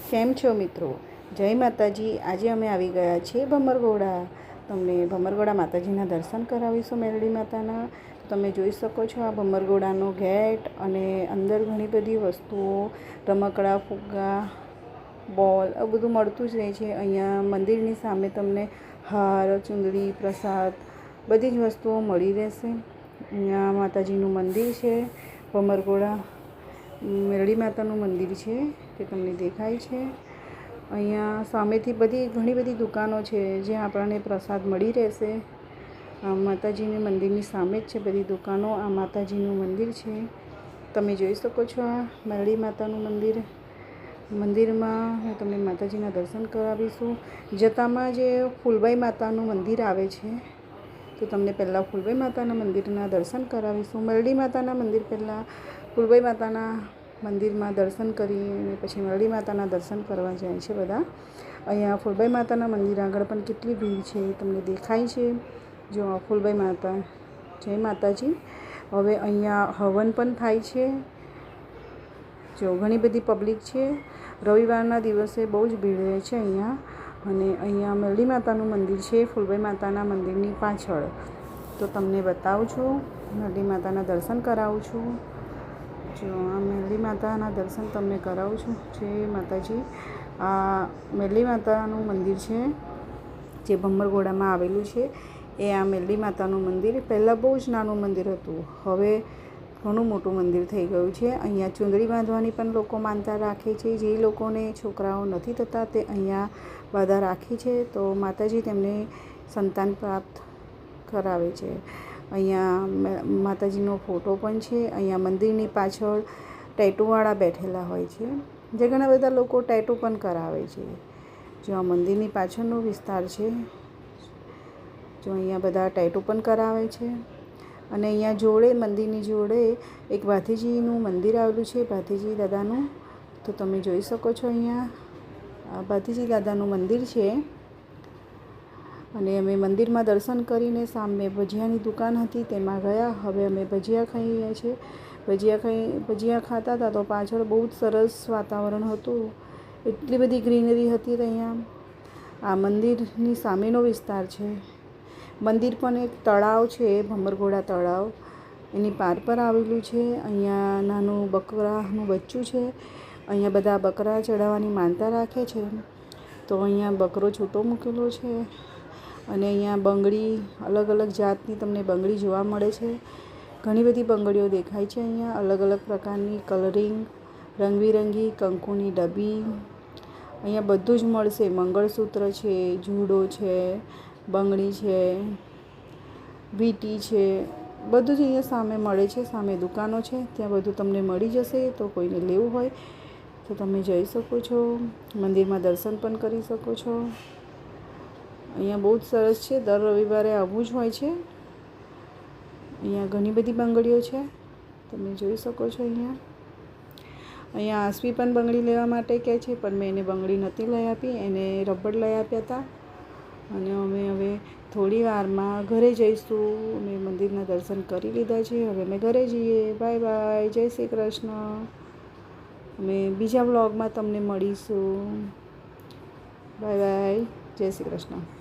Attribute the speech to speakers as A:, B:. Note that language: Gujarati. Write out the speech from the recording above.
A: કેમ છો મિત્રો? જય માતાજી. આજે અમે આવી ગયા છીએ ભમરગોડા. તમને ભમરગોડા માતાજીના દર્શન કરાવીશું મેરડી માતાના. તમે જોઈ શકો છો આ ભમરગોડાનો ગેટ અને અંદર ઘણી બધી વસ્તુઓ, રમકડા, ફુગ્ગા, બોલ આ બધું મળતું જ રહે છે. અહીંયા મંદિરની સામે તમને હાર, ચુંદડી, પ્રસાદ બધી જ વસ્તુઓ મળી રહેશે. અહીંયા માતાજીનું મંદિર છે. ભમરગોડા મેરડી માતાનું મંદિર છે તે તમને દેખાય છે. અહીંયા સામેથી ઘણી બધી દુકાનો છે જ્યાં આપણને પ્રસાદ મળી રહેશે. આ માતાજીની મંદિરની સામે જ છે બધી દુકાનો. આ માતાજીનું મંદિર છે, તમે જોઈ શકો છો. આ મેરડી માતાનું મંદિરમાં હું તમને માતાજીના દર્શન કરાવીશું. જતામાં જે ફૂલબાઈ માતાનું મંદિર આવે છે તો તમને પહેલાં ફૂલબાઈ માતાના મંદિરના દર્શન કરાવીશું. મેરડી માતાના મંદિર પહેલાં ફૂલબાઈ માતાના મંદિરમાં દર્શન કરીને પછી મેરડી માતાના દર્શન કરવા જાય છે બધા. અહીંયા ફૂલબાઈ માતાના મંદિર આગળ પણ કેટલી ભીડ છે તમને દેખાય છે. જો ફૂલબાઈ માતા, જય માતાજી. હવે અહીંયા હવન પણ થાય છે. જો ઘણી બધી પબ્લિક છે. રવિવારના દિવસે બહુ જ ભીડ રહે છે અહીંયા. અને અહીંયા મેરડી માતાનું મંદિર છે ફૂલબાઈ માતાના મંદિરની પાછળ. તો તમને બતાવું છું, મેરડી માતાના દર્શન કરાવું છું. જો આ મેરડી માતાના દર્શન તમને કરાવું છું. જય માતાજી. આ મેરડી માતાનું મંદિર છે જે ભમરગોડામાં આવેલું છે. એ આ મેરડી માતાનું મંદિર પહેલાં બહુ જ નાનું મંદિર હતું, હવે ઘણું મોટું મંદિર થઈ ગયું છે. અહીંયા ચુંદડી બાંધવાની પણ લોકો માનતા રાખે છે. જે લોકોને છોકરાઓ નથી થતા તે અહીંયા બાધા રાખી છે તો માતાજી તેમને સંતાન પ્રાપ્ત કરાવે છે. અહીંયા માતાજીનો ફોટો પણ છે. અહીંયા મંદિરની પાછળ ટેટુવાળા બેઠેલા હોય છે, જે ઘણા બધા લોકો ટેટુ પણ કરાવે છે. જો આ મંદિરની પાછળનો વિસ્તાર છે. જો અહીંયા બધા ટેટુ પણ કરાવે છે. અને અહીંયા જોડે મંદિરની જોડે એક ભાથીજીનું મંદિર આવેલું છે, ભાથીજી દાદાનું. તો તમે જોઈ શકો છો અહીંયા આ ભાથીજી દાદાનું મંદિર છે. અને અમે મંદિરમાં દર્શન કરીને સામે ભજીયાની દુકાન હતી તેમાં ગયા. હવે અમે ભજીયા ખાઈ રહ્યા છીએ. ભજીયા ખાતા હતા તો પાછળ બહુ જ સરસ વાતાવરણ હતું. એટલી બધી ગ્રીનરી હતી અહીંયા. આ મંદિરની સામેનો વિસ્તાર છે. મંદિર પણ એક તળાવ છે, ભમરગોડા તળાવ, એની પાર પર આવેલું છે. અહીંયા નાનું બકરાનું બચ્ચું છે. અહીંયા બધા બકરા ચડાવવાની માનતા રાખે છે તો અહીંયા બકરો છૂટો મૂકેલો છે. અને અહીંયા બંગડી, અલગ અલગ જાતની તમને બંગડી જોવા મળે છે. ઘણી બધી બંગડીઓ દેખાય છે અહીંયા, અલગ અલગ પ્રકારની કલરિંગ, રંગબેરંગી કંકુની ડબ્બી. અહીંયા બધું જ મળશે. મંગળસૂત્ર છે, જૂડો છે, બંગડી છે, વીંટી છે, બધું જ અહીંયા સામે મળે છે. સામે દુકાનો છે, ત્યાં બધું તમને મળી જશે. તો કોઈને લેવું હોય તો તમે જઈ શકો છો. મંદિરમાં દર્શન પણ કરી શકો છો. અહીંયા બહુ જ સરસ છે. દર રવિવારે આવવું જ હોય છે. અહીંયા ઘણી બધી બંગડીઓ છે, તમે જોઈ શકો છો. અહીંયા આસવી પણ બંગડી લેવા માટે કહે છે, પણ મેં એને બંગડી નહોતી લઈ આપી, એને રબડ લઈ આપ્યા હતા. અને અમે હવે થોડી વારમાં ઘરે જઈશું. અમે મંદિરના દર્શન કરી લીધા છે. હવે અમે ઘરે જઈએ. Bye bye. જય શ્રી કૃષ્ણ. અમે બીજા વ્લોગમાં તમને મળીશું. Bye bye. જય શ્રી કૃષ્ણ.